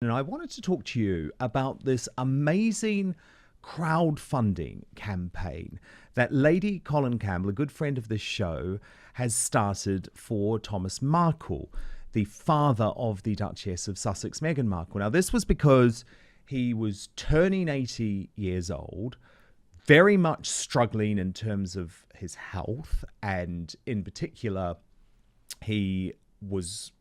And I wanted to talk to you about this amazing crowdfunding campaign that Lady Colin Campbell, a good friend of this show, has started for Thomas Markle, the father of the Duchess of Sussex, Meghan Markle. Now, this was because he was turning 80 years old, very much struggling in terms of his health, and in particular, he was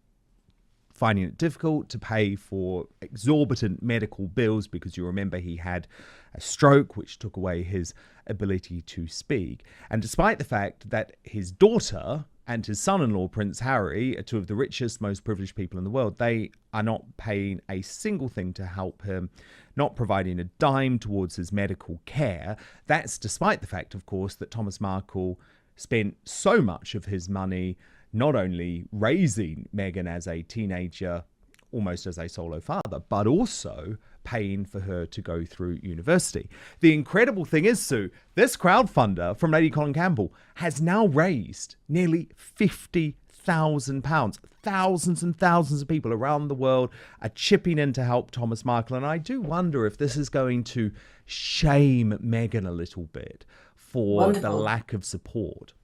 finding it difficult to pay for exorbitant medical bills because you remember he had a stroke which took away his ability to speak. And despite the fact that his daughter and his son-in-law, Prince Harry, are two of the richest, most privileged people in the world, they are not paying a single thing to help him, not providing a dime towards his medical care. That's despite the fact, of course, that Thomas Markle spent so much of his money not only raising Meghan as a teenager, almost as a solo father, but also paying for her to go through university. The incredible thing is, Sue, this crowdfunder from Lady Colin Campbell has now raised nearly £50,000. Thousands and thousands of people around the world are chipping in to help Thomas Markle. And I do wonder if this is going to shame Meghan a little bit for the lack of support.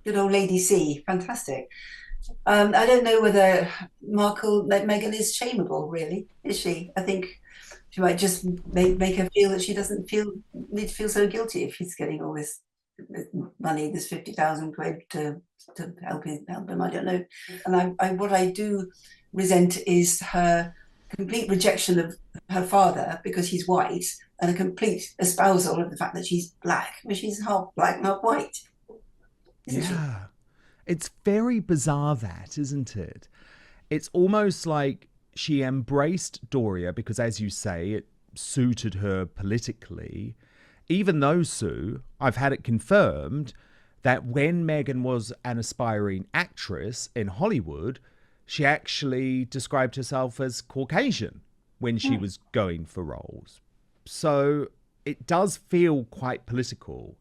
Good old Lady C, fantastic. I don't know whether Meghan is shameable, really, is she? I think she might just make her feel that she doesn't need to feel so guilty if she's getting all this money, this 50,000 quid to help him. I don't know. And what I do resent is her complete rejection of her father because he's white, and a complete espousal of the fact that she's black. I mean, she's half black, not white. Yeah. It's very bizarre that, isn't it? It's almost like she embraced Doria because, as you say, it suited her politically, even though, Sue, I've had it confirmed that when Meghan was an aspiring actress in Hollywood, she actually described herself as Caucasian when she was going for roles. So it does feel quite political.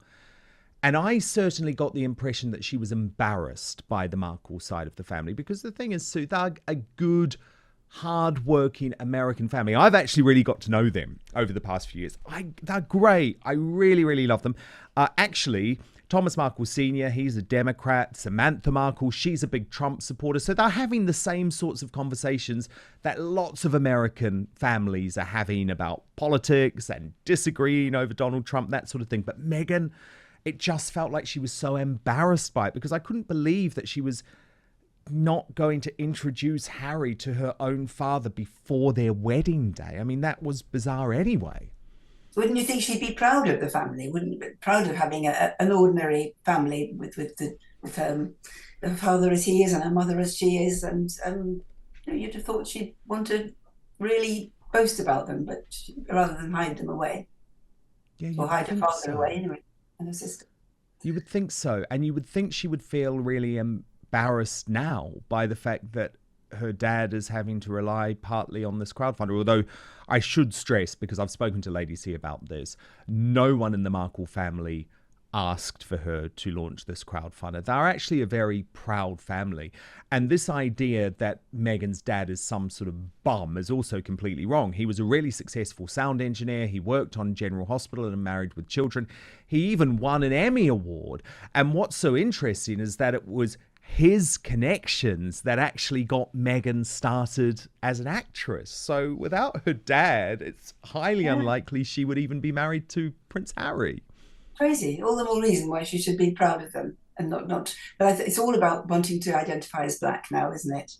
And I certainly got the impression that she was embarrassed by the Markle side of the family, because the thing is, Sue, they're a good, hard-working American family. I've actually really got to know them over the past few years. They're great. I really, really love them. Actually, Thomas Markle Sr., he's a Democrat. Samantha Markle, she's a big Trump supporter. So they're having the same sorts of conversations that lots of American families are having about politics and disagreeing over Donald Trump, that sort of thing. But Meghan, it just felt like she was so embarrassed by it because I couldn't believe that she was not going to introduce Harry to her own father before their wedding day. I mean, that was bizarre anyway. Wouldn't you think she'd be proud of the family? Wouldn't you be proud of having an ordinary family with her father as he is and her mother as she is? And you'd have thought she'd want to really boast about them, but rather than hide them away. Yeah, or hide her father so. away anyway. And her sister. You would think so. And you would think she would feel really embarrassed now by the fact that her dad is having to rely partly on this crowdfunder. Although I should stress, because I've spoken to Lady C about this, no one in the Markle family asked for her to launch this crowdfunder. They're actually a very proud family. And this idea that Meghan's dad is some sort of bum is also completely wrong. He was a really successful sound engineer. He worked on General Hospital and Married with Children. He even won an Emmy Award. And what's so interesting is that it was his connections that actually got Meghan started as an actress. So without her dad, it's highly unlikely she would even be married to Prince Harry. Crazy. All the more reason why she should be proud of them and not. But it's all about wanting to identify as black now, isn't it?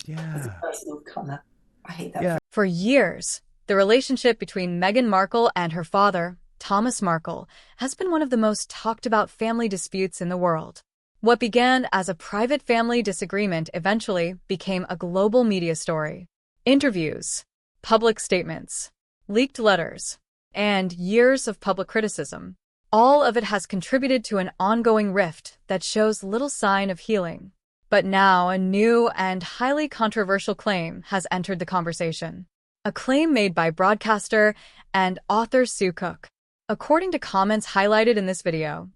Yeah. As a person of colour. I hate that. Yeah. For years, the relationship between Meghan Markle and her father, Thomas Markle, has been one of the most talked about family disputes in the world. What began as a private family disagreement eventually became a global media story. Interviews, public statements, leaked letters, and years of public criticism. All of it has contributed to an ongoing rift that shows little sign of healing. But now a new and highly controversial claim has entered the conversation. A claim made by broadcaster and author Sue Cook. According to comments highlighted in this video,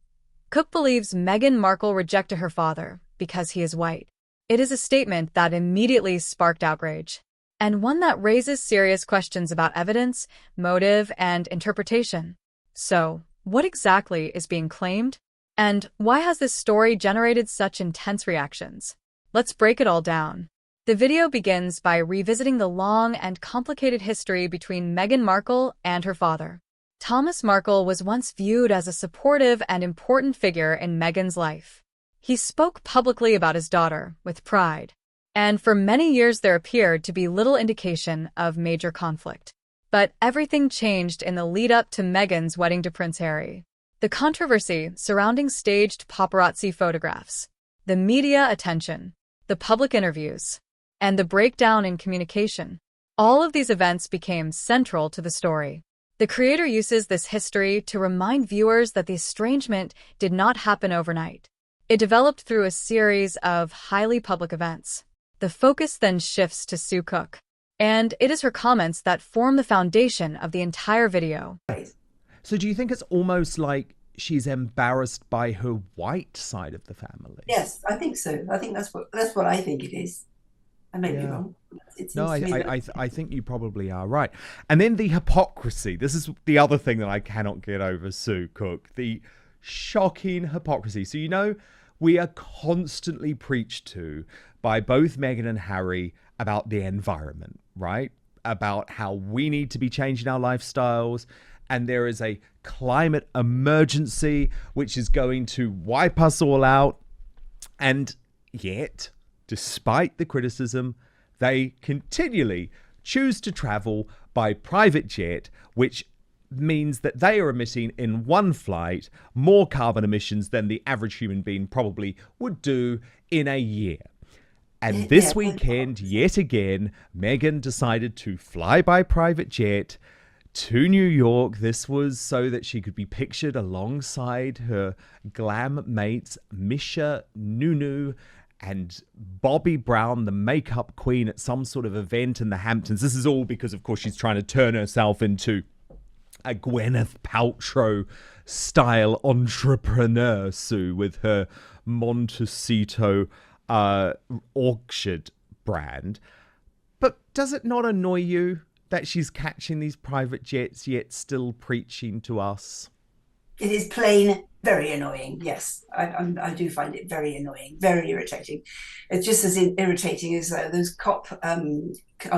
Cook believes Meghan Markle rejected her father because he is white. It is a statement that immediately sparked outrage. and one that raises serious questions about evidence, motive, and interpretation. So, what exactly is being claimed? And why has this story generated such intense reactions? Let's break it all down. The video begins by revisiting the long and complicated history between Meghan Markle and her father. Thomas Markle was once viewed as a supportive and important figure in Meghan's life. He spoke publicly about his daughter with pride, and for many years there appeared to be little indication of major conflict. But everything changed in the lead-up to Meghan's wedding to Prince Harry. The controversy surrounding staged paparazzi photographs, the media attention, the public interviews, and the breakdown in communication. All of these events became central to the story. The creator uses this history to remind viewers that the estrangement did not happen overnight. It developed through a series of highly public events. The focus then shifts to Sue Cook, and it is her comments that form the foundation of the entire video. So do you think it's almost like she's embarrassed by her white side of the family? Yes, I think so. I think that's what I think it is. I may be wrong. I think you probably are right. And then the hypocrisy. This is the other thing that I cannot get over Sue Cook. The shocking hypocrisy. So, we are constantly preached to by both Meghan and Harry about the environment, right? About how we need to be changing our lifestyles. And there is a climate emergency which is going to wipe us all out. And yet, despite the criticism, they continually choose to travel by private jet, which means that they are emitting in one flight more carbon emissions than the average human being probably would do in a year. And this weekend, yet again, Meghan decided to fly by private jet to New York. This was so that she could be pictured alongside her glam mates, Misha, Nunu, and Bobby Brown, the makeup queen, at some sort of event in the Hamptons. This is all because, of course, she's trying to turn herself into a Gwyneth Paltrow-style entrepreneur, Sue, with her Montecito orchard brand. But does it not annoy you that she's catching these private jets yet still preaching to us? It is plain very annoying. Yes, I do find it very annoying, very irritating. It's just as irritating as those COP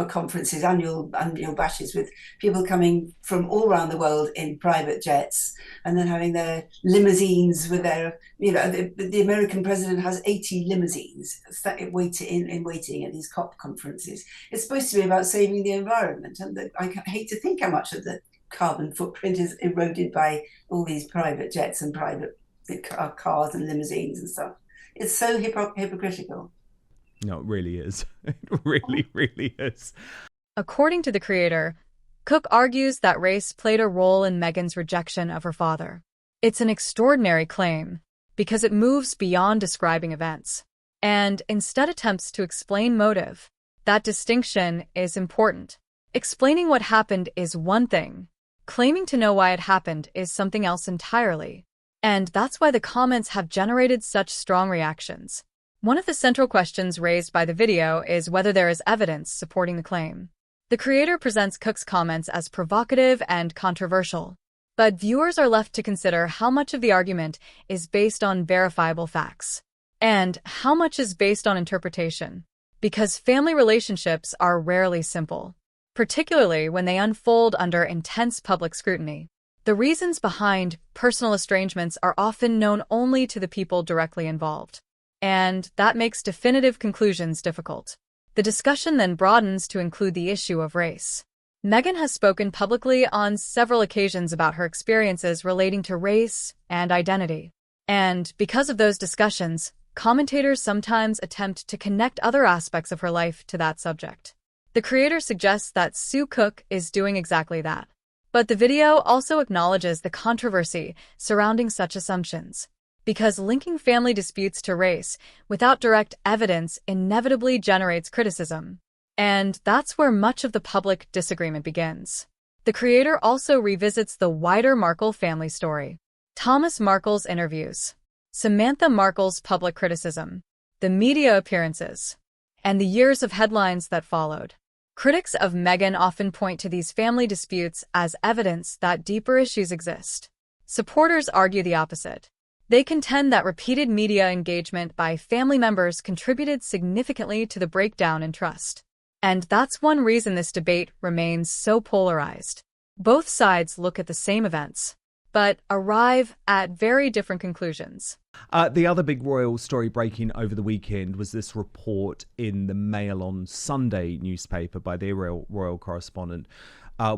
conferences, annual bashes with people coming from all around the world in private jets and then having their limousines with their, the American president has 80 limousines waiting at these COP conferences. It's supposed to be about saving the environment, and I hate to think how much of the carbon footprint is eroded by all these private jets and private cars and limousines and stuff. It's so hypocritical. No, it really is. It really, really is. According to the creator, Cook argues that race played a role in Meghan's rejection of her father. It's an extraordinary claim because it moves beyond describing events and instead attempts to explain motive. That distinction is important. Explaining what happened is one thing. Claiming to know why it happened is something else entirely. And that's why the comments have generated such strong reactions. One of the central questions raised by the video is whether there is evidence supporting the claim. The creator presents Cook's comments as provocative and controversial, but viewers are left to consider how much of the argument is based on verifiable facts and how much is based on interpretation, because family relationships are rarely simple, particularly when they unfold under intense public scrutiny. The reasons behind personal estrangements are often known only to the people directly involved, and that makes definitive conclusions difficult. The discussion then broadens to include the issue of race. Meghan has spoken publicly on several occasions about her experiences relating to race and identity. And because of those discussions, commentators sometimes attempt to connect other aspects of her life to that subject. The creator suggests that Sue Cook is doing exactly that. But the video also acknowledges the controversy surrounding such assumptions, because linking family disputes to race without direct evidence inevitably generates criticism. And that's where much of the public disagreement begins. The creator also revisits the wider Markle family story. Thomas Markle's interviews, Samantha Markle's public criticism, the media appearances, and the years of headlines that followed. Critics of Meghan often point to these family disputes as evidence that deeper issues exist. Supporters argue the opposite. They contend that repeated media engagement by family members contributed significantly to the breakdown in trust. And that's one reason this debate remains so polarized. Both sides look at the same events, but arrive at very different conclusions. The other big royal story breaking over the weekend was this report in the Mail on Sunday newspaper by their royal correspondent,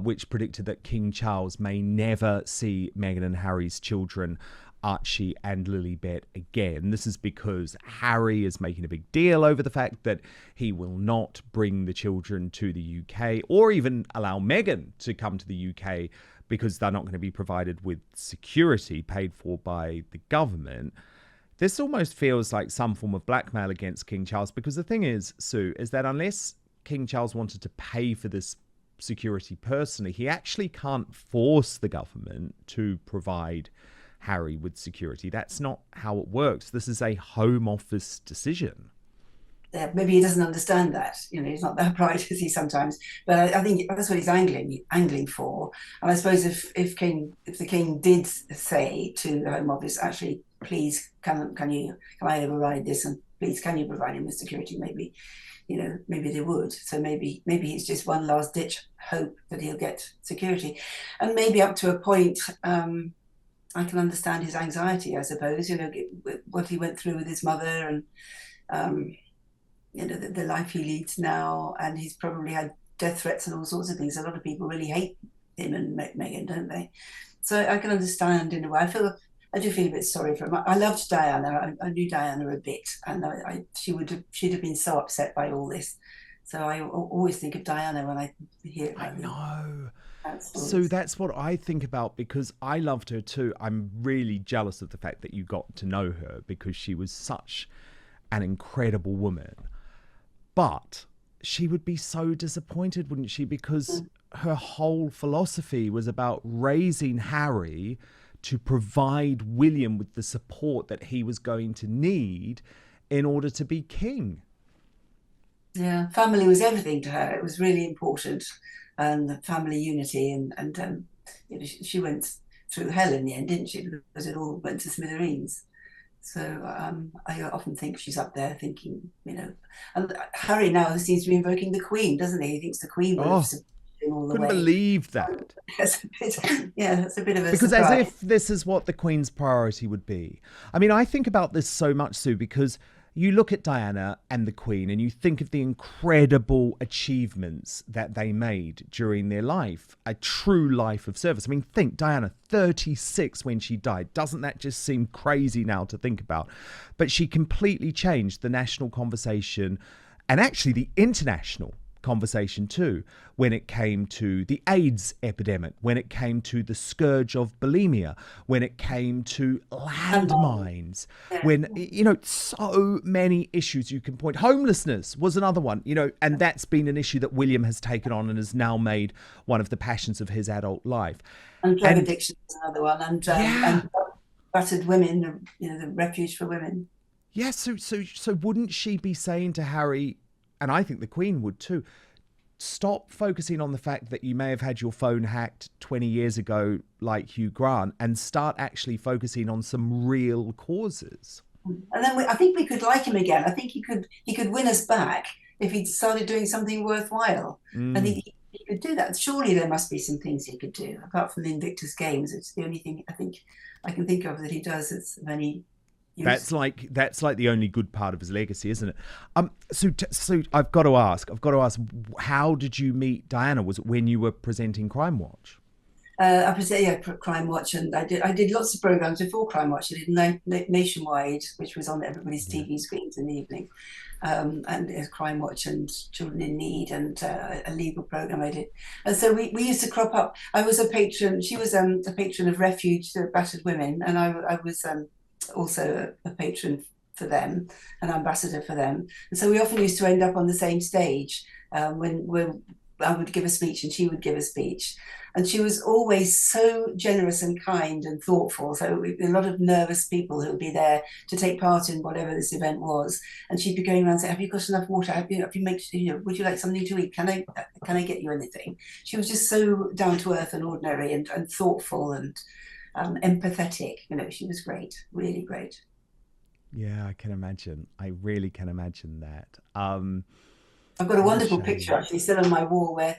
which predicted that King Charles may never see Meghan and Harry's children, Archie and Lilibet, again. This is because Harry is making a big deal over the fact that he will not bring the children to the UK or even allow Meghan to come to the UK because they're not going to be provided with security paid for by the government. This almost feels like some form of blackmail against King Charles, because the thing is, Sue, is that unless King Charles wanted to pay for this security personally, he actually can't force the government to provide Harry with security. That's not how it works. This is a Home Office decision. Yeah, maybe he doesn't understand that. He's not that bright as he sometimes. But I think that's what he's angling for. And I suppose if the king did say to the Home Office, actually, please, can I override this, and please, can you provide him with security? Maybe they would. So maybe it's just one last ditch hope that he'll get security, and maybe up to a point. I can understand his anxiety, I suppose. What he went through with his mother, and the life he leads now, and he's probably had death threats and all sorts of things. A lot of people really hate him and Meghan, don't they? So I can understand in a way. I do feel a bit sorry for him. I loved Diana. I knew Diana a bit, and she'd have been so upset by all this. So I always think of Diana when I hear about I know. So that's what I think about, because I loved her too. I'm really jealous of the fact that you got to know her, because she was such an incredible woman. But she would be so disappointed, wouldn't she? Because her whole philosophy was about raising Harry to provide William with the support that he was going to need in order to be king. Yeah, family was everything to her. It was really important, and the family unity, and she went through hell in the end, didn't she? Because it all went to smithereens. So I often think she's up there thinking, and Harry now seems to be invoking the Queen, doesn't he? He thinks the Queen will have supported him all the way. Couldn't believe that. That's a bit of a because surprise. As if this is what the Queen's priority would be. I mean, I think about this so much, Sue, because you look at Diana and the Queen and you think of the incredible achievements that they made during their life, a true life of service. I mean, think Diana, 36 when she died. Doesn't that just seem crazy now to think about? But she completely changed the national conversation, and actually the international conversation too, when it came to the AIDS epidemic, when it came to the scourge of bulimia, when it came to landmines, when, so many issues you can point. Homelessness was another one, and that's been an issue that William has taken on and has now made one of the passions of his adult life. And drug addiction is another one, and battered women, the refuge for women. Yeah, so wouldn't she be saying to Harry, and I think the Queen would too, stop focusing on the fact that you may have had your phone hacked 20 years ago like Hugh Grant, and start actually focusing on some real causes? And then I think we could like him again. I think he could win us back if he'd started doing something worthwhile. I think he could do that. Surely there must be some things he could do, apart from the Invictus Games. It's the only thing I think I can think of that he does that's of any use. That's like the only good part of his legacy, isn't it? So I've got to ask, how did you meet Diana? Was it when you were presenting Crime Watch? I presented Crime Watch, and I did lots of programs before Crime Watch. I did Nationwide, which was on everybody's TV screens in the evening, and there's Crime Watch and Children in Need, and a legal program I did. And so we used to crop up. I was a patron. She was a patron of Refuge to battered women, and I was also a patron for them, an ambassador for them. And so we often used to end up on the same stage when I would give a speech and she would give a speech. And she was always so generous and kind and thoughtful. So a lot of nervous people who would be there to take part in whatever this event was. And she'd be going around saying, "Have you got enough water? Have you made, would you like something to eat? Can I get you anything?" She was just so down to earth and ordinary and thoughtful and empathetic. She was great, really great. Yeah, I can imagine. I really can imagine that. I've got a What a wonderful shame. picture actually still on my wall where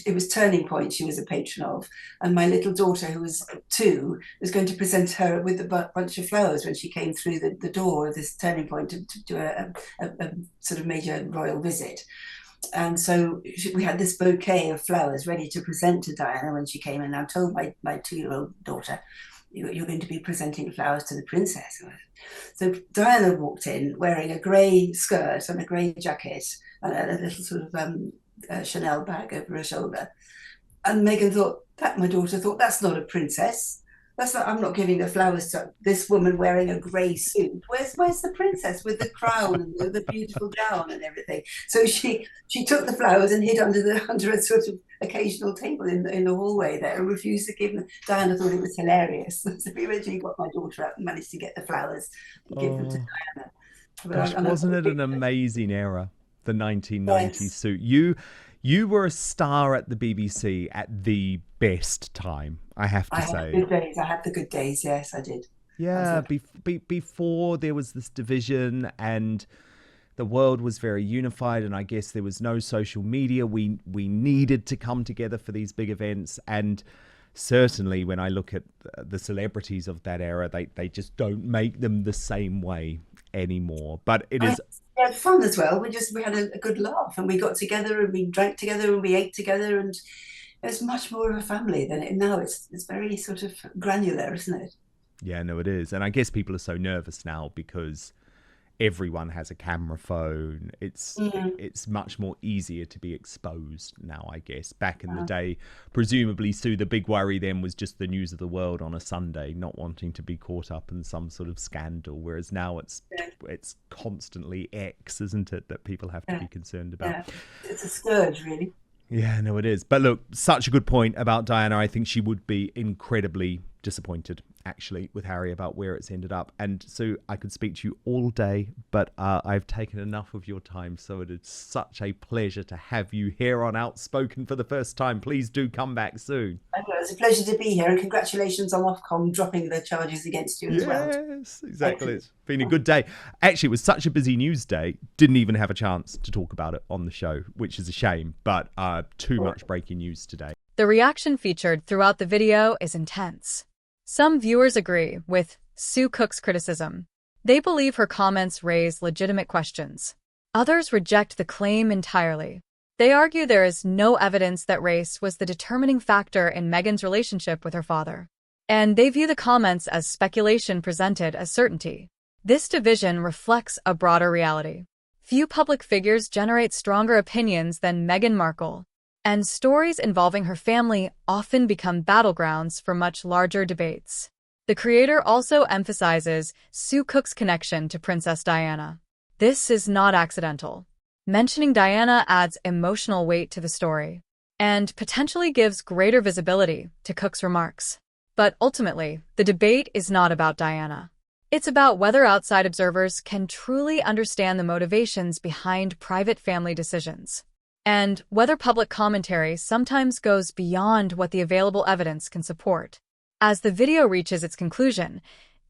it was Turning Point she was a patron of, and my little daughter, who was 2, was going to present her with a bunch of flowers when she came through the door of this Turning Point to do a sort of major royal visit. And so we had this bouquet of flowers ready to present to Diana when she came in. I told my 2-year-old daughter, "You're going to be presenting flowers to the princess." So Diana walked in wearing a grey skirt and a grey jacket and a little sort of Chanel bag over her shoulder. And Meghan thought, my daughter thought, "That's not a princess. I'm not giving the flowers to this woman wearing a grey suit. Where's the princess with the crown and the beautiful gown and everything?" So she took the flowers and hid under a sort of occasional table in the hallway there and refused to give them. Diana thought it was hilarious. So we eventually got my daughter out and managed to get the flowers and give them to Diana. Gosh, wasn't it an amazing era, the 1990s Yes. suit? You were a star at the BBC at the best time, I have to I had say. good days. I had the good days. Yes, I did. Yeah, before there was this division and the world was very unified, and I guess there was no social media. We needed to come together for these big events, and certainly when I look at the celebrities of that era, they just don't make them the same way anymore. But it is We had fun as well. We had a good laugh, and we got together and we drank together and we ate together, and it's much more of a family than it now. It's very sort of granular, isn't it? Yeah, no, it is. And I guess people are so nervous now because everyone has a camera phone. It's much more easier to be exposed now, I guess. Back in the day, presumably, Sue, the big worry then was just the news of the world on a Sunday, not wanting to be caught up in some sort of scandal. Whereas now it's constantly X, isn't it, that people have to be concerned about. Yeah, it's a scourge, really. Yeah, no, it is. But look, such a good point about Diana. I think she would be incredibly disappointed, actually, with Harry about where it's ended up. And so I could speak to you all day, but I've taken enough of your time. So it is such a pleasure to have you here on Outspoken for the first time. Please do come back soon. It's a pleasure to be here, and congratulations on Ofcom dropping the charges against you as well. Yes, exactly. It's been a good day. Actually, it was such a busy news day, didn't even have a chance to talk about it on the show, which is a shame, but too much breaking news today. The reaction featured throughout the video is intense. Some viewers agree with Sue Cook's criticism. They believe her comments raise legitimate questions. Others reject the claim entirely. They argue there is no evidence that race was the determining factor in Meghan's relationship with her father. And they view the comments as speculation presented as certainty. This division reflects a broader reality. Few public figures generate stronger opinions than Meghan Markle, and stories involving her family often become battlegrounds for much larger debates. The creator also emphasizes Sue Cook's connection to Princess Diana. This is not accidental. Mentioning Diana adds emotional weight to the story and potentially gives greater visibility to Cook's remarks. But ultimately, the debate is not about Diana. It's about whether outside observers can truly understand the motivations behind private family decisions, and whether public commentary sometimes goes beyond what the available evidence can support. As the video reaches its conclusion,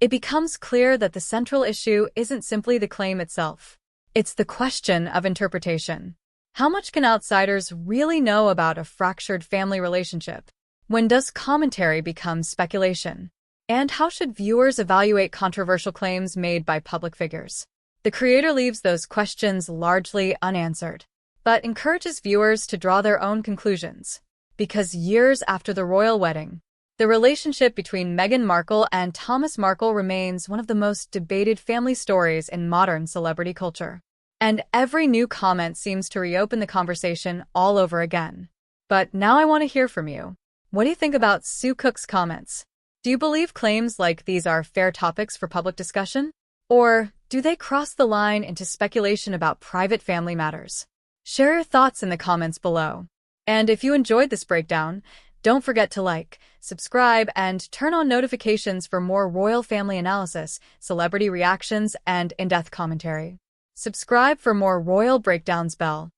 it becomes clear that the central issue isn't simply the claim itself. It's the question of interpretation. How much can outsiders really know about a fractured family relationship? When does commentary become speculation? And how should viewers evaluate controversial claims made by public figures? The creator leaves those questions largely unanswered, but encourages viewers to draw their own conclusions. Because years after the royal wedding, the relationship between Meghan Markle and Thomas Markle remains one of the most debated family stories in modern celebrity culture. And every new comment seems to reopen the conversation all over again. But now I want to hear from you. What do you think about Sue Cook's comments? Do you believe claims like these are fair topics for public discussion? Or do they cross the line into speculation about private family matters? Share your thoughts in the comments below. And if you enjoyed this breakdown, don't forget to like, subscribe, and turn on notifications for more royal family analysis, celebrity reactions, and in-depth commentary. Subscribe for more royal breakdowns bell.